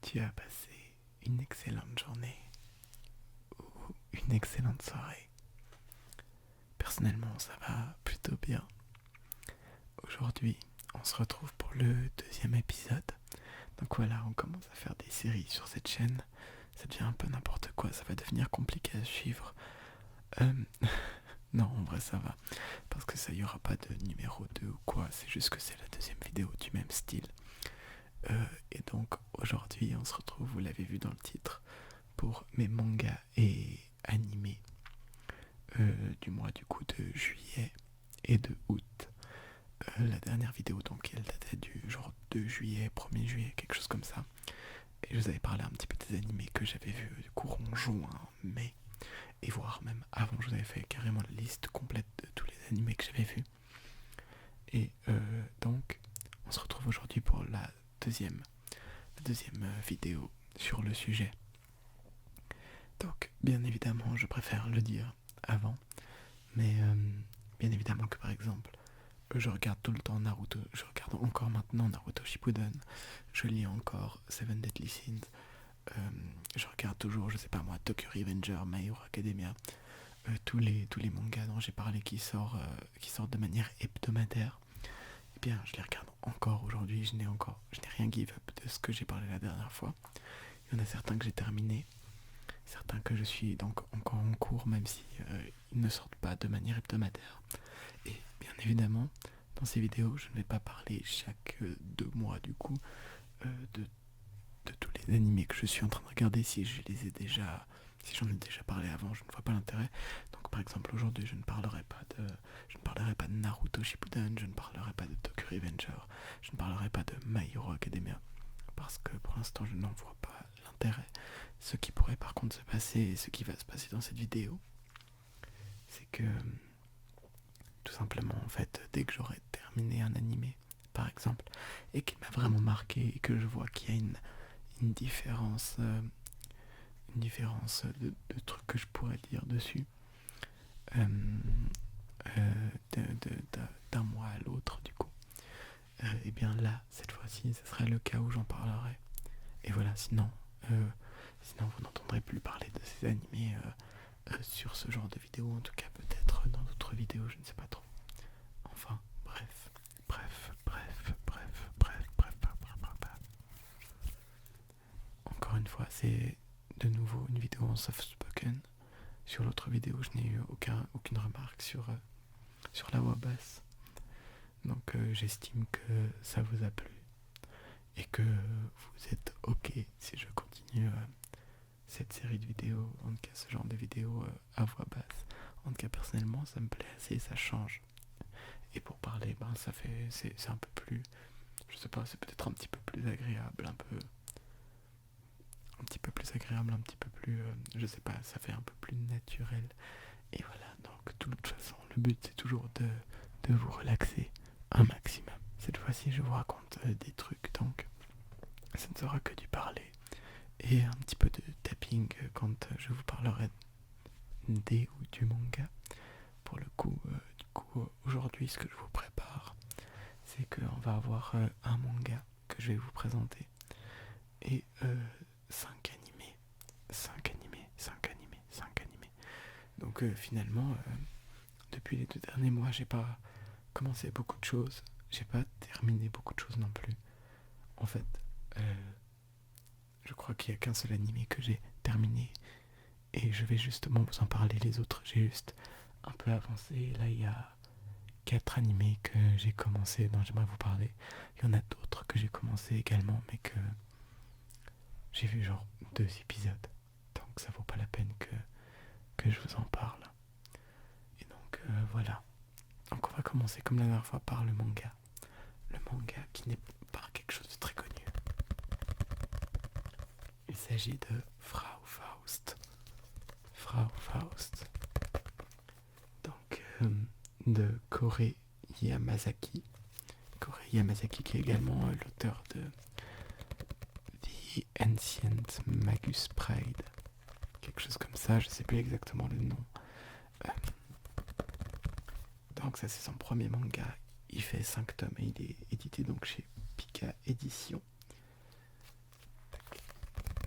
tu as passé une excellente journée ou une excellente soirée. Personnellement, ça va plutôt bien. Aujourd'hui, on se retrouve pour le deuxième épisode. Donc voilà, on commence à faire des séries sur cette chaîne. Ça devient un peu n'importe quoi, ça va devenir compliqué à suivre. Euh, non, en vrai ça va. Parce que ça y aura pas de numéro 2 ou quoi, c'est juste que c'est la deuxième vidéo du même style. Et donc aujourd'hui on se retrouve, vous l'avez vu dans le titre, pour mes mangas et animés du mois du coup de juillet et de août. La dernière vidéo donc elle datait du genre 2 juillet, 1er juillet, quelque chose comme ça. Et je vous avais parlé un petit peu des animés que j'avais vus du courant juin, mai, et voire même avant, je vous avais fait carrément la liste complète de tous les animés que j'avais vus. Et donc on se retrouve aujourd'hui pour la deuxième vidéo sur le sujet. Donc bien évidemment je préfère le dire avant, mais bien évidemment que par exemple je regarde tout le temps Naruto, je regarde encore maintenant Naruto Shippuden, je lis encore Seven Deadly Sins, je regarde toujours, je sais pas moi, Tokyo Revenger, My Hero Academia, tous les mangas dont j'ai parlé qui sortent de manière hebdomadaire. Eh bien je les regarde encore aujourd'hui, je n'ai rien give up de ce que j'ai parlé la dernière fois. Il y en a certains que j'ai terminés, certains que je suis donc encore en cours, même si ils ne sortent pas de manière hebdomadaire. Et bien évidemment, dans ces vidéos, je ne vais pas parler chaque 2 mois du coup de tous les animés que je suis en train de regarder. Si j'en ai déjà parlé avant, je ne vois pas l'intérêt. Donc par exemple aujourd'hui, je ne parlerai pas de Naruto Shippuden, je ne parlerai pas de Tokyo Revenger, je ne parlerai pas de My Hero Academia, parce que pour l'instant je n'en vois pas l'intérêt. Ce qui pourrait par contre se passer, et ce qui va se passer dans cette vidéo, c'est que tout simplement en fait, dès que j'aurai terminé un animé par exemple, et qu'il m'a vraiment marqué, et que je vois qu'il y a une différence de trucs que je pourrais dire dessus, d'un mois à l'autre du coup, et bien là cette fois-ci ce serait le cas où j'en parlerai. Et voilà, sinon vous n'entendrez plus parler de ces animés sur ce genre de vidéo, en tout cas peut-être dans d'autres vidéos, je ne sais pas trop. Enfin, bref. Encore une fois, c'est de nouveau une vidéo en soft spoken. Sur l'autre vidéo, je n'ai eu aucune remarque sur la voix basse. Donc j'estime que ça vous a plu et que vous êtes ok si je continue cette série de vidéos, en tout cas ce genre de vidéos à voix basse. En tout cas personnellement ça me plaît assez, ça change. Et pour parler, c'est un peu plus, je sais pas, c'est peut-être un petit peu plus agréable, un petit peu plus agréable, un petit peu plus, je sais pas, ça fait un peu plus naturel. Et voilà, donc de toute façon, le but c'est toujours de vous relaxer un maximum. Cette fois-ci, je vous raconte des trucs, donc ça ne sera que du parler et un petit peu de tapping quand je vous parlerai des ou du manga. Pour le coup, aujourd'hui, ce que je vous prépare, c'est qu'on va avoir un manga que je vais vous présenter et 5 animés. 5 animés. Donc finalement, depuis les 2 derniers mois, j'ai pas commencé beaucoup de choses, j'ai pas terminé beaucoup de choses non plus. En fait, je crois qu'il y a qu'un seul animé que j'ai terminé et je vais justement vous en parler. Les autres, j'ai juste un peu avancé. Là, il y a 4 animés que j'ai commencé, dont j'aimerais vous parler. Il y en a d'autres que j'ai commencé également, mais que j'ai vu genre 2 épisodes. Donc ça vaut pas la peine que je vous en parle. Et donc voilà. Donc on va commencer comme la dernière fois par le manga. Le manga qui n'est pas quelque chose de très connu. Il s'agit de Frau Faust. Donc de Kore Yamazaki. Kore Yamazaki qui est également l'auteur de The Ancient Magus Pride. Quelque chose comme ça, je sais plus exactement le nom. Donc ça c'est son premier manga. Il fait 5 tomes et il est édité donc chez Pika Édition.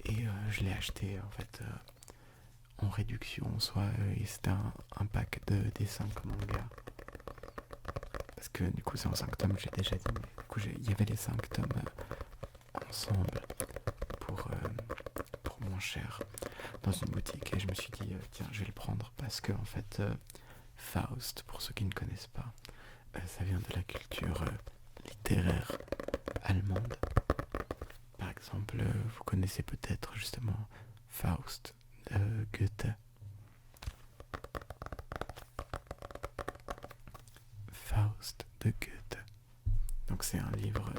Et je l'ai acheté en fait en réduction, soit et c'était un pack de dessins comme manga. Parce que du coup c'est en 5 tomes, j'ai déjà dit, mais du coup il y avait les 5 tomes ensemble pour moins cher dans une boutique et je me suis dit tiens je vais le prendre parce que en fait Faust, pour ceux qui ne connaissent pas, ça vient de la culture littéraire allemande. Par exemple, vous connaissez peut-être justement Faust de Goethe. Faust de Goethe. Donc c'est un livre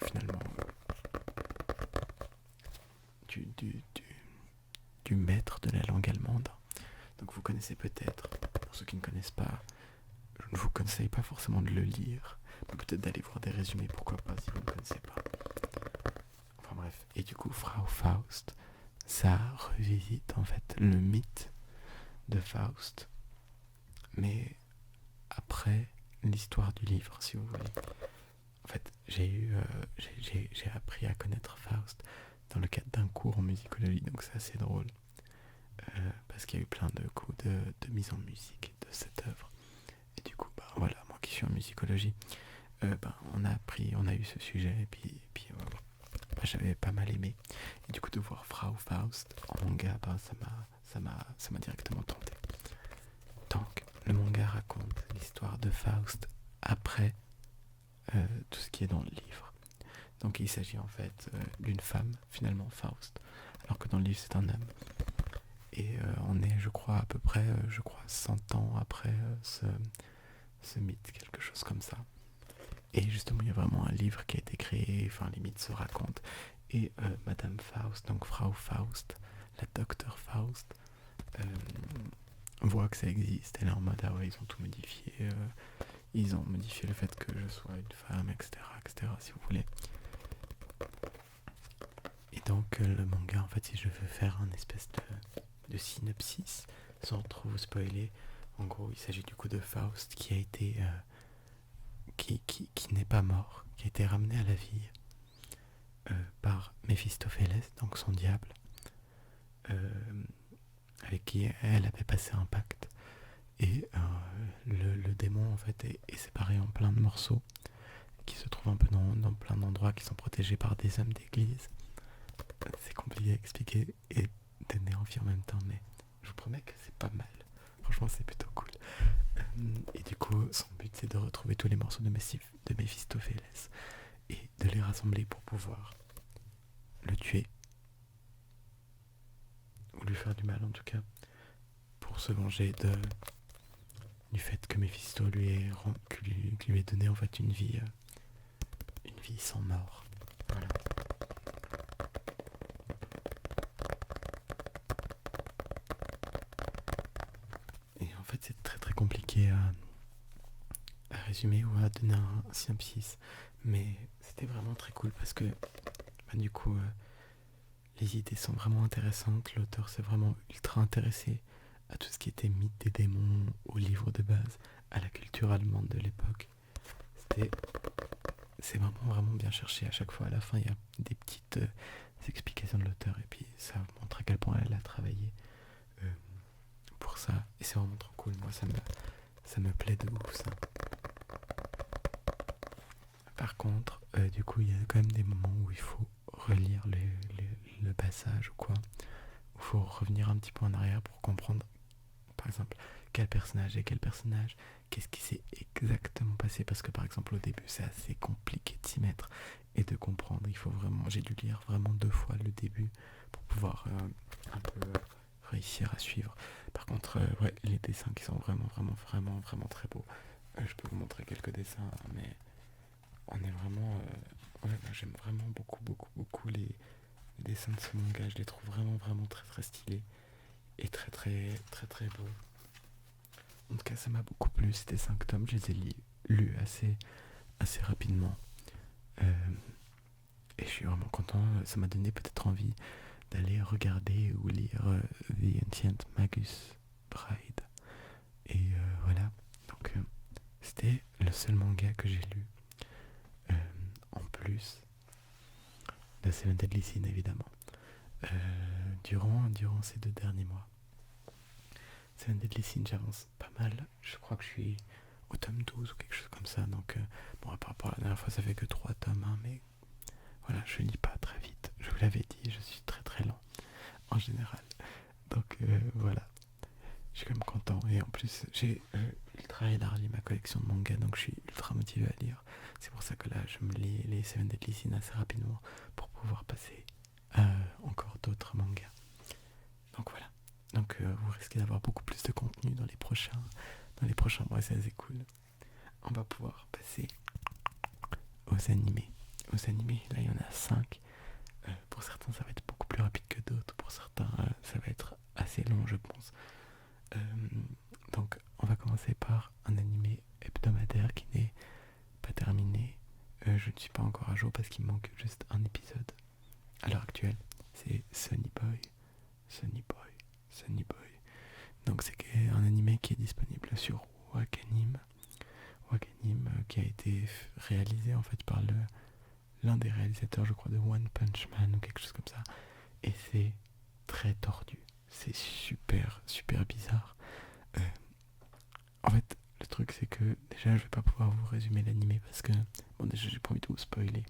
finalement du maître de la langue allemande. Donc vous connaissez peut-être, pour ceux qui ne connaissent pas, je ne vous conseille pas forcément de le lire, mais peut-être d'aller voir des résumés, pourquoi pas si vous ne connaissez pas. Enfin bref, et du coup Frau Faust, ça revisite en fait le mythe de Faust, mais après l'histoire du livre, si vous voulez. En fait, j'ai appris à connaître Faust dans le cadre d'un cours en musicologie, donc c'est assez drôle. Parce qu'il y a eu plein de coups de mise en musique de cette œuvre. Et du coup, voilà, moi qui suis en musicologie, on a eu ce sujet, et puis j'avais pas mal aimé. Et du coup, de voir Frau Faust en manga, ça m'a directement tenté. Donc, le manga raconte l'histoire de Faust après tout ce qui est dans le livre. Donc, il s'agit en fait d'une femme, finalement, Faust, alors que dans le livre, c'est un homme. Et on est, je crois, à peu près 100 ans après ce mythe, quelque chose comme ça. Et justement, il y a vraiment un livre qui a été créé, enfin, les mythes se racontent. Et Madame Faust, donc Frau Faust, la docteur Faust, voit que ça existe. Elle est en mode, ah ouais, ils ont tout modifié. Ils ont modifié le fait que je sois une femme, etc., si vous voulez. Et donc, le manga, en fait, si je veux faire un espèce de synopsis, sans trop vous spoiler, en gros, il s'agit du coup de Faust qui a été... qui n'est pas mort, qui a été ramené à la vie par Méphistophélès, donc son diable, avec qui elle avait passé un pacte. Et le démon en fait est séparé en plein de morceaux qui se trouvent un peu dans plein d'endroits qui sont protégés par des hommes d'église. C'est compliqué à expliquer et donner envie en même temps, mais je vous promets que c'est pas mal. Franchement, c'est plutôt cool. Et du coup, son but c'est de retrouver tous les morceaux de Méphistophélès et de les rassembler pour pouvoir le tuer ou lui faire du mal en tout cas, pour se venger du fait que Méphisto lui ait donné en fait une vie sans mort. Voilà. Et en fait c'est très très compliqué à résumer ou à donner un synopsis, mais c'était vraiment très cool parce que du coup les idées sont vraiment intéressantes, l'auteur s'est vraiment ultra intéressé à tout ce qui était mythe des démons, aux livres de base, à la culture allemande de l'époque. C'est vraiment bien cherché. À chaque fois, à la fin, il y a des petites explications de l'auteur et puis ça montre à quel point elle a travaillé pour ça. Et c'est vraiment trop cool. Moi, ça me plaît de ouf, ça. Par contre, du coup, il y a quand même des moments où il faut relire le passage ou quoi. Il faut revenir un petit peu en arrière pour comprendre, par exemple, quel personnage est quel personnage, qu'est-ce qui s'est exactement passé, parce que par exemple au début c'est assez compliqué de s'y mettre et de comprendre. J'ai dû lire vraiment 2 fois le début pour pouvoir un peu réussir à suivre. Par contre, ouais, les dessins qui sont vraiment très beaux. Je peux vous montrer quelques dessins, mais on est vraiment... ouais, j'aime vraiment beaucoup les dessins de ce manga. Je les trouve vraiment très stylés et très beaux. En tout cas, ça m'a beaucoup plu. C'était 5 tomes, je les ai lus assez rapidement. Et je suis vraiment content. Ça m'a donné peut-être envie d'aller regarder ou lire The Ancient Magus Bride. Et voilà. Donc, c'était le seul manga que j'ai lu. En plus, de Seven Deadly Sins évidemment, durant ces 2 derniers mois. Seven Deadly Sins, j'avance pas mal, je crois que je suis au tome 12 ou quelque chose comme ça, donc bon, par rapport à la dernière fois ça fait que 3 tomes, hein, mais voilà, je lis pas très vite, je vous l'avais dit, je suis très très lent en général, donc voilà, je suis quand même content, et en plus j'ai ultra élargi ma collection de mangas, donc je suis ultra motivé à lire, c'est pour ça que là je me lis les Seven Deadly Sins assez rapidement pour pouvoir passer à encore d'autres mangas, donc voilà, donc vous risquez d'avoir beaucoup plus de contenu dans les prochains mois, c'est assez cool. On va pouvoir passer aux animés. Aux animés, là il y en a 5. Pour certains, ça va être beaucoup plus rapide que d'autres. Pour certains, ça va être assez long, je pense. Donc, on va commencer par un animé hebdomadaire qui n'est pas terminé. Je ne suis pas encore à jour parce qu'il manque juste un épisode. À l'heure actuelle, c'est Sunny Boy. Sunny Boy. Sunny Boy. Donc, c'est un animé qui est disponible sur Wakanim. Wakanim, qui a été réalisé en fait par l'un des réalisateurs, je crois, de One Punch Man ou quelque chose comme ça. Et c'est très tordu. C'est super, super bizarre. En fait, le truc c'est que déjà je vais pas pouvoir vous résumer l'animé parce que, bon, déjà j'ai pas envie de vous spoiler.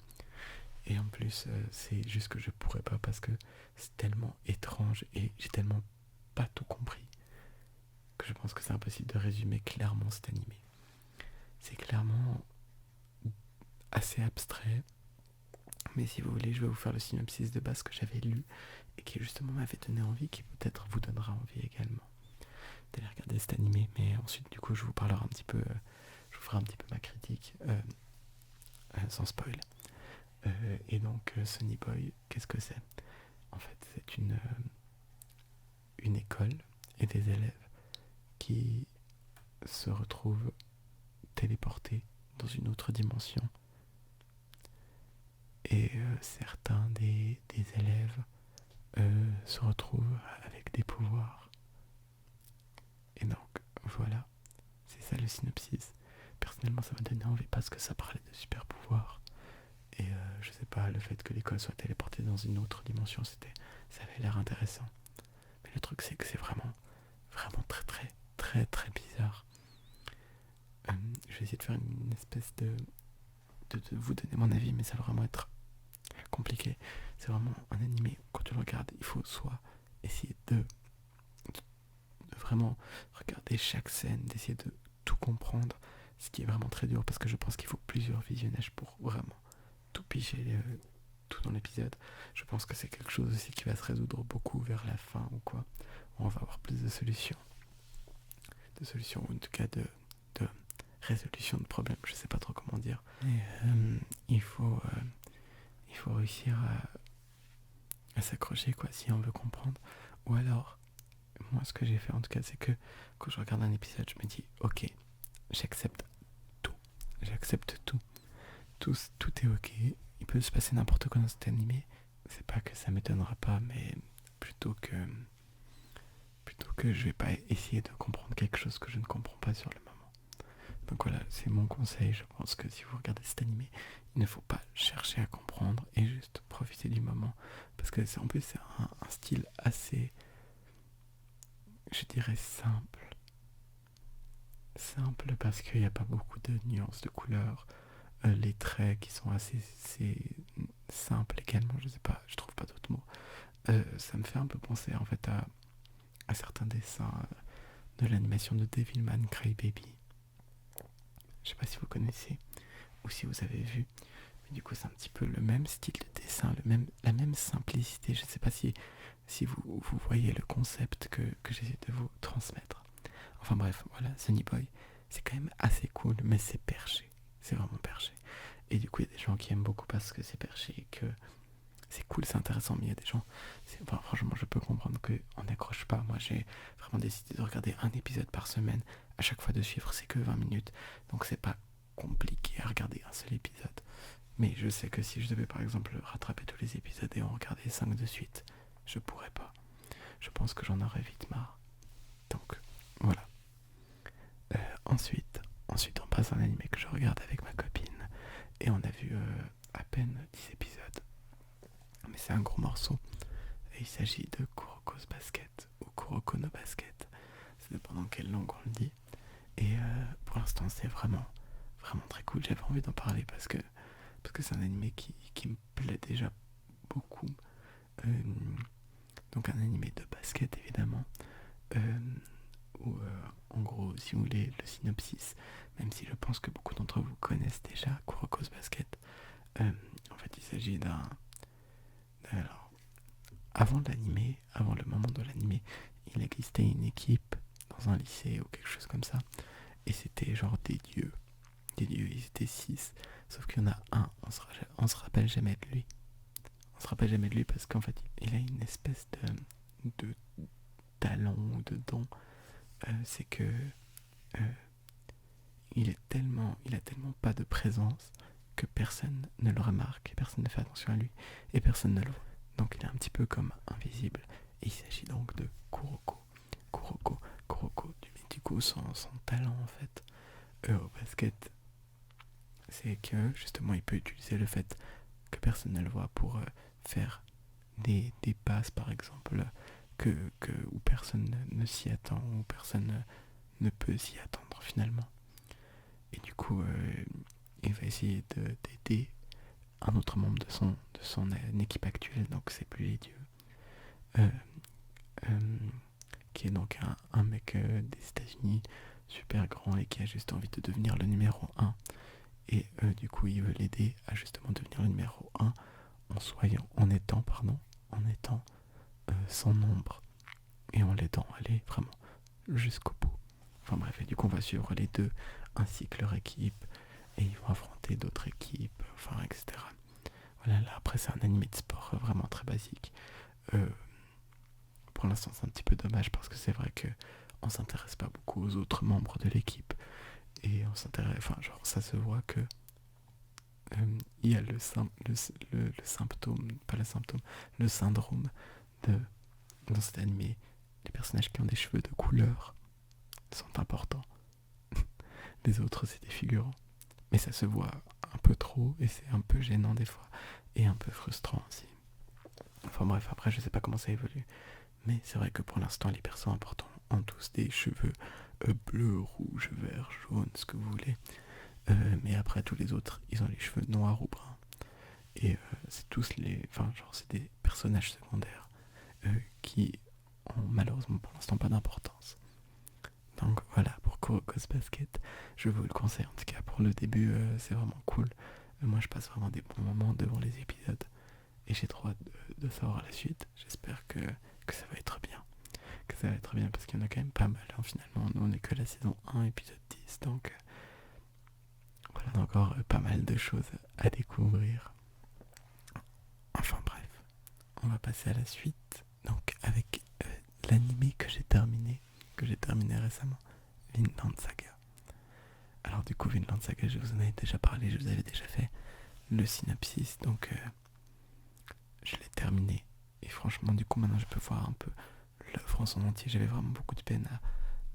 Et en plus, c'est juste que je pourrais pas parce que c'est tellement étrange et j'ai tellement pas tout compris que je pense que c'est impossible de résumer clairement cet animé. C'est clairement assez abstrait, mais si vous voulez, je vais vous faire le synopsis de base que j'avais lu et qui justement m'avait donné envie, qui peut-être vous donnera envie également d'aller regarder cet animé. Mais ensuite, du coup, je vous parlerai un petit peu, je vous ferai un petit peu ma critique sans spoil. Et donc, Sunny Boy, qu'est-ce que c'est ? En fait, c'est une école et des élèves qui se retrouvent téléportés dans une autre dimension. Et certains des élèves se retrouvent avec des pouvoirs. Et donc, voilà, c'est ça le synopsis. Personnellement, ça m'a donné envie parce que ça parlait de super pouvoirs. Et je sais pas, le fait que l'école soit téléportée dans une autre dimension, ça avait l'air intéressant. Mais le truc, c'est que c'est vraiment, vraiment très, très, très, très bizarre. Je vais essayer de faire une espèce de vous donner mon avis, mais ça va vraiment être compliqué. C'est vraiment un animé, quand tu le regardes, il faut soit essayer de vraiment regarder chaque scène, d'essayer de tout comprendre, ce qui est vraiment très dur parce que je pense qu'il faut plusieurs visionnages pour vraiment tout piger, tout dans l'épisode. Je pense que c'est quelque chose aussi qui va se résoudre beaucoup vers la fin ou quoi. On va avoir plus de solutions, ou en tout cas de résolution de problèmes, je sais pas trop comment dire. Et, il faut réussir à s'accrocher quoi, si on veut comprendre. Ou alors, moi ce que j'ai fait en tout cas, c'est que quand je regarde un épisode, je me dis ok, j'accepte tout. Tout est ok. Il peut se passer n'importe quoi dans cet animé. C'est pas que ça m'étonnera pas, mais plutôt que je vais pas essayer de comprendre quelque chose que je ne comprends pas sur le moment. Donc voilà, c'est mon conseil. Je pense que si vous regardez cet animé, il ne faut pas chercher à comprendre et juste profiter du moment. Parce que en plus c'est un style assez, je dirais, simple. Simple parce qu'il n'y a pas beaucoup de nuances de couleurs. Les traits qui sont assez simples également, je sais pas, je trouve pas d'autres mots. Ça me fait un peu penser en fait à certains dessins de l'animation de Devilman Crybaby. Je sais pas si vous connaissez ou si vous avez vu, mais du coup c'est un petit peu le même style de dessin, la même simplicité. Je sais pas si vous voyez le concept que j'essaie de vous transmettre. Enfin bref, voilà, Sunny Boy, c'est quand même assez cool, mais c'est perché. C'est vraiment perché. Et du coup, il y a des gens qui aiment beaucoup parce que c'est perché et que c'est cool, c'est intéressant, mais il y a des gens, franchement, je peux comprendre qu'on n'accroche pas. Moi, j'ai vraiment décidé de regarder un épisode par semaine. À chaque fois de suivre, c'est que 20 minutes. Donc, c'est pas compliqué à regarder un seul épisode. Mais je sais que si je devais, par exemple, rattraper tous les épisodes et en regarder 5 de suite, je pourrais pas. Je pense que j'en aurais vite marre. Donc, voilà. Ensuite, on passe à un animé que je regarde avec ma copine. Et on a vu à peine 10 épisodes. mais c'est un gros morceau. Et il s'agit de Kuroko's Basket ou Kuroko no Basket. Ça dépend dans quelle langue on le dit. Et pour l'instant, c'est vraiment très cool. J'avais envie d'en parler parce que c'est un animé qui me plaît déjà beaucoup. Donc un animé de basket évidemment. Où en gros, si vous voulez le synopsis, même si je pense que beaucoup d'entre vous connaissent déjà Kuroko's Basket, en fait il s'agit alors, avant l'animé, avant le moment de l'animé, il existait une équipe dans un lycée ou quelque chose comme ça, et c'était genre des dieux, ils étaient 6, sauf qu'il y en a un, on se rappelle jamais de lui. On se rappelle jamais de lui parce qu'en fait il a une espèce de talent ou de don. C'est que il a tellement pas de présence que personne ne le remarque, personne ne fait attention à lui et personne ne le voit. Donc il est un petit peu comme invisible. Et il s'agit donc de Kuroko. Du coup, son talent en fait au basket, c'est que justement il peut utiliser le fait que personne ne le voit pour faire des passes par exemple où personne ne s'y attend, où personne ne peut s'y attendre finalement. Et du coup, il va essayer d'aider un autre membre de son équipe actuelle, donc c'est plus les dieux, qui est donc un mec des États-Unis, super grand et qui a juste envie de devenir le numéro 1. Et du coup, il veut l'aider à justement devenir le numéro 1 en étant sans nombre et en l'aidant à aller vraiment jusqu'au bout. Enfin bref, et du coup, on va suivre les deux ainsi que leur équipe et ils vont affronter d'autres équipes, enfin, etc. Voilà, là, après, c'est un animé de sport vraiment très basique. Pour l'instant, c'est un petit peu dommage parce que c'est vrai que on s'intéresse pas beaucoup aux autres membres de l'équipe et on s'intéresse, enfin, genre, ça se voit que il y a le symptôme, pas le symptôme, le syndrome dans cet animé. Les personnages qui ont des cheveux de couleur sont importants. Les autres, c'est des figurants. Mais ça se voit un peu trop et c'est un peu gênant des fois et un peu frustrant aussi. Enfin bref, après je sais pas comment ça évolue, mais c'est vrai que pour l'instant les persos importants ont tous des cheveux bleus, rouges, verts, jaunes, ce que vous voulez. Mais après tous les autres, ils ont les cheveux noirs ou bruns. Et c'est tous c'est des personnages secondaires qui ont malheureusement pour l'instant pas d'importance. Donc voilà, pour Kuroko's Basket, je vous le conseille en tout cas pour le début, c'est vraiment cool. Moi je passe vraiment des bons moments devant les épisodes et j'ai trop hâte de savoir la suite. J'espère que ça va être bien. Que ça va être bien parce qu'il y en a quand même pas mal. Hein, finalement, nous on est que la saison 1, épisode 10, donc voilà, on a encore pas mal de choses à découvrir. Enfin bref, on va passer à la suite. Donc avec l'anime que j'ai terminé récemment, Vinland Saga. Alors du coup, Vinland Saga, je vous en avais déjà parlé, je vous avais déjà fait le synopsis, donc je l'ai terminé. Et franchement, du coup, maintenant je peux voir un peu l'œuvre en son entier. J'avais vraiment beaucoup de peine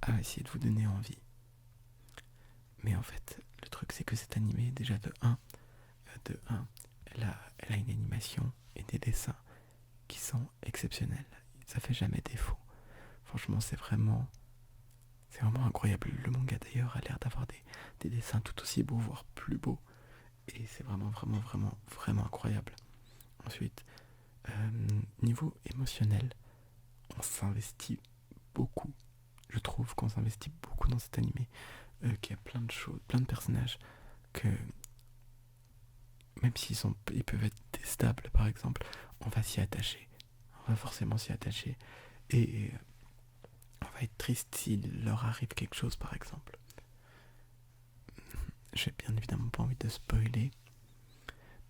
à essayer de vous donner envie. Mais en fait, le truc c'est que cet animé, déjà de 1, elle a une animation et des dessins qui sont exceptionnels. Ça fait jamais défaut. Franchement, c'est vraiment incroyable. Le manga d'ailleurs a l'air d'avoir des dessins tout aussi beaux, voire plus beaux. Et c'est vraiment incroyable. Ensuite, niveau émotionnel, on s'investit beaucoup. Je trouve qu'on s'investit beaucoup dans cet animé, qu'il y a plein de choses, plein de personnages que même ils peuvent être déstables par exemple, on va s'y attacher. On va forcément s'y attacher. Et on va être triste s'il leur arrive quelque chose par exemple. J'ai bien évidemment pas envie de spoiler,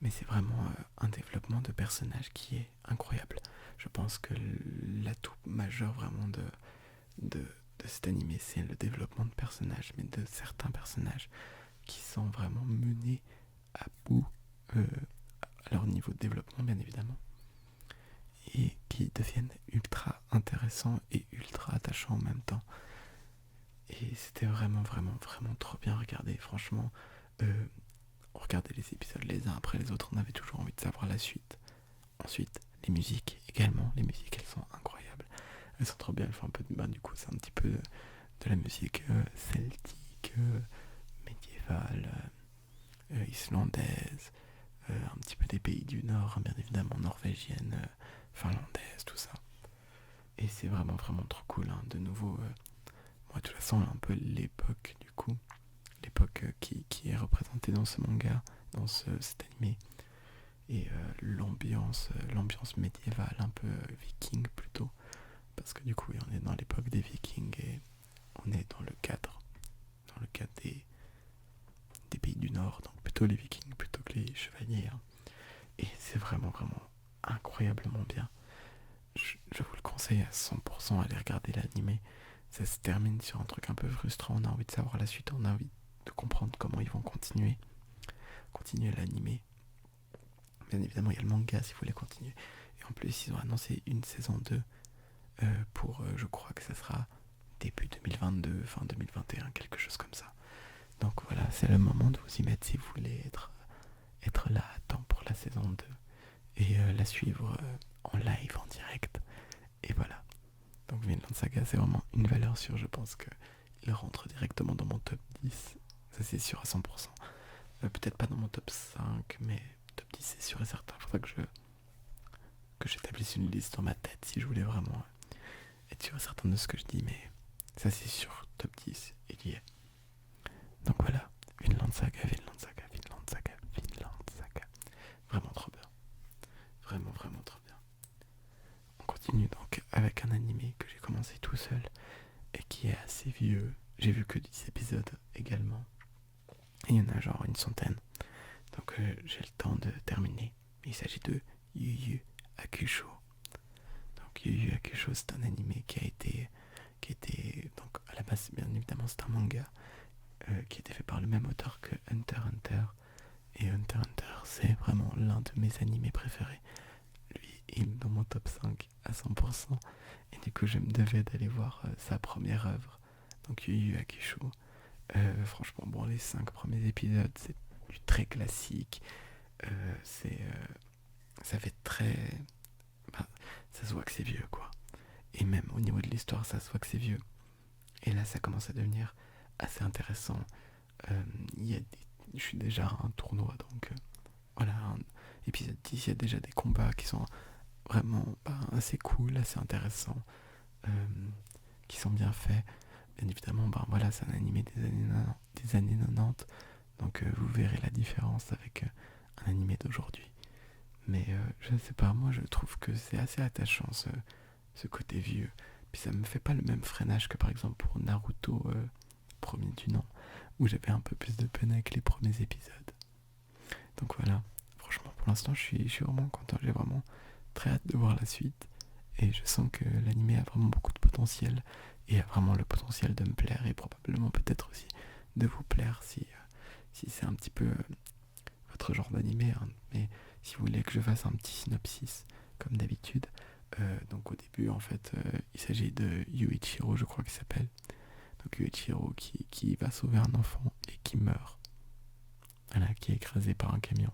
mais c'est vraiment un développement de personnage qui est incroyable. Je pense que l'atout majeur vraiment de cet animé, c'est le développement de personnages, mais de certains personnages qui sont vraiment menés à bout à leur niveau de développement bien évidemment, et qui deviennent ultra intéressants et ultra attachants en même temps. Et c'était vraiment trop bien regardé. Franchement, on regardait les épisodes les uns après les autres, on avait toujours envie de savoir la suite. Ensuite, les musiques également, les musiques elles sont incroyables, elles sont trop bien, elles font un peu de du coup c'est un petit peu de la musique celtique, médiévale, islandaise, un petit peu des pays du Nord, bien évidemment norvégienne, finlandaise, tout ça. Et c'est vraiment vraiment trop cool, hein. De nouveau, moi de toute façon un peu l'époque du coup, l'époque qui est représentée dans ce manga, dans cet animé, et l'ambiance médiévale, un peu viking plutôt, parce que du coup on est dans l'époque des vikings et on est dans le cadre des pays du Nord, donc plutôt les vikings plutôt que les chevaliers, hein. Et c'est vraiment vraiment incroyablement bien. Je vous le conseille à 100%, aller regarder l'animé. Ça se termine sur un truc un peu frustrant, on a envie de savoir la suite, on a envie de comprendre comment ils vont continuer l'animé. Bien évidemment, il y a le manga si vous voulez continuer. Et en plus, ils ont annoncé une saison 2 pour, je crois que ça sera début 2022, fin 2021, quelque chose comme ça. Donc voilà, c'est le moment de vous y mettre si vous voulez être là à temps pour la saison 2 et la suivre en live, en direct. Et voilà. Donc Vinland Saga, c'est vraiment une valeur sûre. Je pense qu'il rentre directement dans mon top 10. Ça, c'est sûr à 100%. Peut-être pas dans mon top 5, mais top 10, c'est sûr et certain. Il faudrait que j'établisse une liste dans ma tête si je voulais vraiment être sûr et certain de ce que je dis. Mais ça, c'est sûr. Top 10, il y est. Donc voilà. Vinland Saga, Vinland Saga, Vinland Saga, Vinland Saga. Vraiment trop bien. Vraiment, vraiment trop bien. On continue donc avec un animé que j'ai commencé tout seul et qui est assez vieux. J'ai vu que 10 épisodes également. Et il y en a genre une centaine. Donc j'ai le temps de terminer. Mais il s'agit de Yu Yu Hakusho. Donc Yu Yu Hakusho, c'est un animé qui a été donc à la base bien évidemment c'est un manga qui a été fait par le même auteur que Hunter x Hunter. Et Hunter x Hunter, c'est vraiment l'un de mes animés préférés. Lui, il est dans mon top 5 à 100%. Et du coup, je me devais d'aller voir sa première œuvre. Donc Yu Yu Hakusho. Franchement, bon, les 5 premiers épisodes, c'est du très classique. Ça fait très... bah, ça se voit que c'est vieux, quoi. Et même au niveau de l'histoire, ça se voit que c'est vieux. Et là, ça commence à devenir assez intéressant. Je suis déjà à un tournoi, donc voilà, épisode 10, il y a déjà des combats qui sont vraiment assez cool, assez intéressants, qui sont bien faits. Bien évidemment, voilà, c'est un animé des années 90, donc vous verrez la différence avec un animé d'aujourd'hui. Mais je ne sais pas, moi je trouve que c'est assez attachant ce côté vieux. Puis ça me fait pas le même freinage que par exemple pour Naruto, premier du nom, où j'avais un peu plus de peine avec les premiers épisodes. Donc voilà, franchement pour l'instant je suis vraiment content, j'ai vraiment très hâte de voir la suite. Et je sens que l'anime a vraiment beaucoup de potentiel et a vraiment le potentiel de me plaire et probablement peut-être aussi de vous plaire si c'est un petit peu votre genre d'animé, hein. Mais si vous voulez que je fasse un petit synopsis comme d'habitude, donc au début en fait il s'agit de Yuichiro, je crois qu'il s'appelle. Donc Yuichiro qui va sauver un enfant et qui meurt, voilà, qui est écrasé par un camion.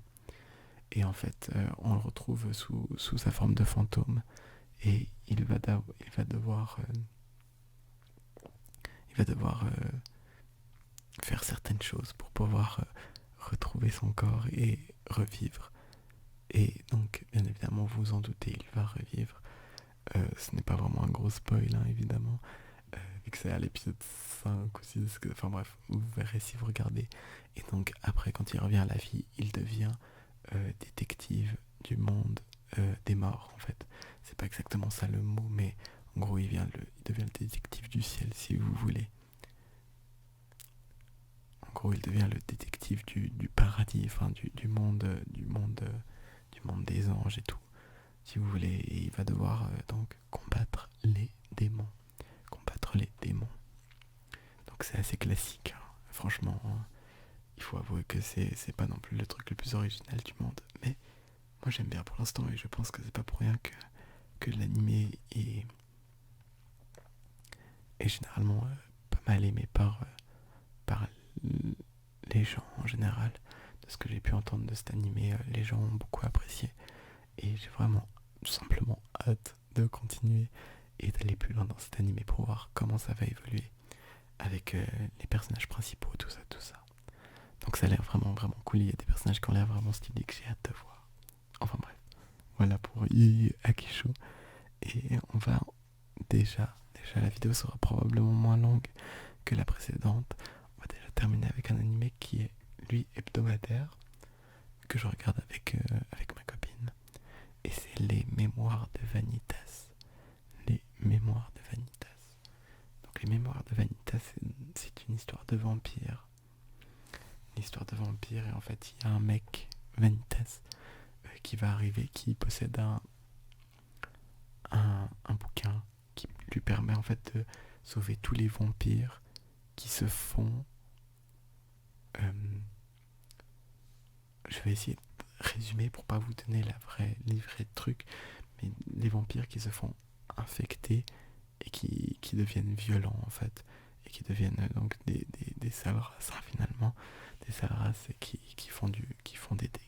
Et en fait on le retrouve sous sa forme de fantôme. Et il va devoir faire certaines choses pour pouvoir retrouver son corps et revivre. Et donc, bien évidemment, vous vous en doutez, il va revivre. Ce n'est pas vraiment un gros spoil, hein, évidemment, vu que c'est à l'épisode 5 ou 6, enfin bref, vous verrez si vous regardez. Et donc, après, quand il revient à la vie, il devient détective du monde des morts, en fait. C'est pas exactement ça le mot, mais en gros, il devient le détective du ciel, si vous voulez. En gros, il devient le détective du paradis, enfin du monde des anges et tout, si vous voulez. Et il va devoir donc combattre les démons. Combattre les démons. Donc c'est assez classique, hein. Franchement, hein, il faut avouer que c'est pas non plus le truc le plus original du monde. Mais moi j'aime bien pour l'instant et je pense que c'est pas pour rien que l'anime est généralement pas mal aimé par les gens en général. De ce que j'ai pu entendre de cet animé, les gens ont beaucoup apprécié. et j'ai vraiment tout simplement hâte de continuer et d'aller plus loin dans cet animé pour voir comment ça va évoluer avec les personnages principaux, tout ça, tout ça. Donc ça a l'air vraiment vraiment cool, il y a des personnages qui ont l'air vraiment stylés que j'ai hâte de voir. Enfin bref, voilà pour Yu Yu Hakusho. Et on va déjà la vidéo sera probablement moins longue que la précédente. On va déjà terminer avec un animé qui est lui hebdomadaire, que je regarde avec ma copine. Et c'est Les Mémoires de Vanitas. Les Mémoires de Vanitas. Donc les Mémoires de Vanitas, c'est une histoire de vampire. Une histoire de vampire, et en fait il y a un mec, Vanitas, qui va arriver, qui possède un bouquin qui lui permet en fait de sauver tous les vampires qui se font... je vais essayer de résumer pour pas vous donner les vrais trucs, mais les vampires qui se font infecter et qui deviennent violents en fait, et qui deviennent donc des sales races finalement, des sales races qui font des dégâts.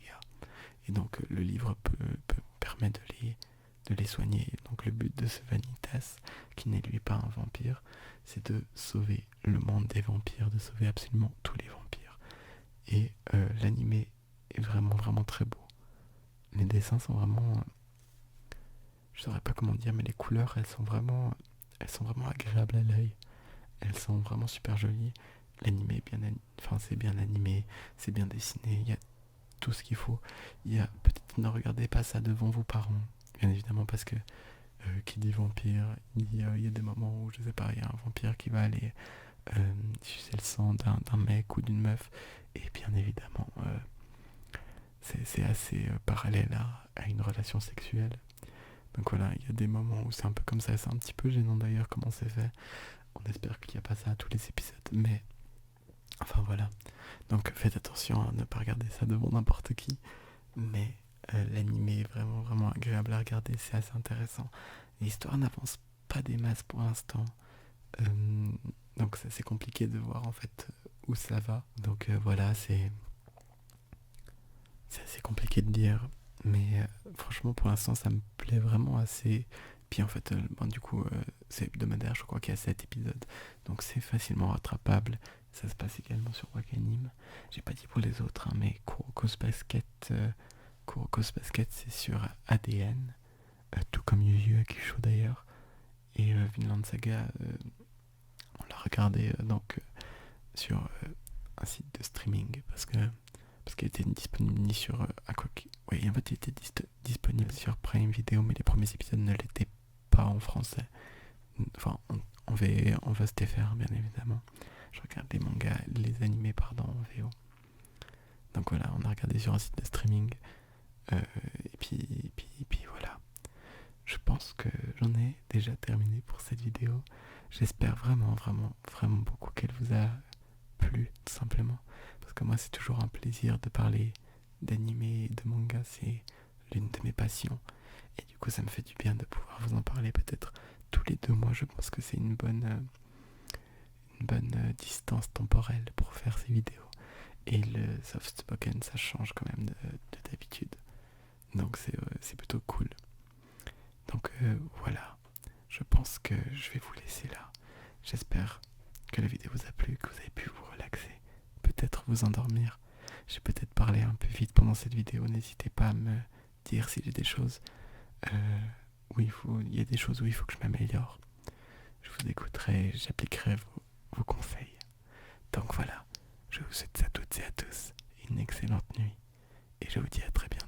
Et donc le livre permet de les soigner. Donc le but de ce Vanitas, qui n'est lui pas un vampire, c'est de sauver le monde des vampires, de sauver absolument tous les vampires. Et l'animé est vraiment vraiment très beau. Les dessins sont vraiment... je saurais pas comment dire, mais les couleurs, elles sont vraiment agréables à l'œil. Elles sont vraiment super jolies. L'animé est c'est bien animé, c'est bien dessiné, il y a tout ce qu'il faut. Il y a peut-être ne regardez pas ça devant vos parents, bien évidemment, parce que qui dit vampire, il y a des moments où, je sais pas, il y a un vampire qui va aller sucer le sang d'un mec ou d'une meuf, et bien évidemment c'est assez parallèle à une relation sexuelle. Donc voilà, il y a des moments où c'est un peu comme ça, c'est un petit peu gênant d'ailleurs comment c'est fait. On espère qu'il n'y a pas ça à tous les épisodes, mais enfin voilà. Donc faites attention à ne pas regarder ça devant n'importe qui, mais l'animé est vraiment vraiment agréable à regarder, c'est assez intéressant. L'histoire n'avance pas des masses pour l'instant, donc c'est assez compliqué de voir en fait où ça va. Donc voilà, c'est assez compliqué de dire, mais franchement pour l'instant ça me plaît vraiment assez. Puis en fait, du coup, c'est hebdomadaire, je crois qu'il y a 7 épisodes, donc c'est facilement rattrapable. Ça se passe également sur Wakanim. J'ai pas dit pour les autres, hein, mais Kuroko's Basket, c'est sur ADN, tout comme Yu Yu Hakusho d'ailleurs. Et Vinland Saga, on l'a regardé sur un site de streaming parce qu'il était disponible ni sur oui, en fait il était disponible sur Prime Video, mais les premiers épisodes ne l'étaient pas en français. Enfin en VSTFR bien évidemment. Je regarde les mangas, les animés pardon en VO. Donc voilà, on a regardé sur un site de streaming. Et puis voilà. Je pense que j'en ai déjà terminé pour cette vidéo. J'espère vraiment beaucoup qu'elle vous a plu, tout simplement. Parce que moi, c'est toujours un plaisir de parler d'animé et de manga. C'est l'une de mes passions. Et du coup, ça me fait du bien de pouvoir vous en parler peut-être tous les 2 mois. Je pense que c'est une bonne distance temporelle pour faire ces vidéos. Et le soft spoken, ça change quand même de d'habitude. Donc c'est plutôt cool. Donc voilà, je pense que je vais vous laisser là. J'espère que la vidéo vous a plu, que vous avez pu vous relaxer, peut-être vous endormir. J'ai peut-être parlé un peu vite pendant cette vidéo, n'hésitez pas à me dire si j'ai des choses où il y a des choses où il faut que je m'améliore. Je vous écouterai, j'appliquerai vos conseils. Donc voilà, je vous souhaite à toutes et à tous une excellente nuit et je vous dis à très bientôt.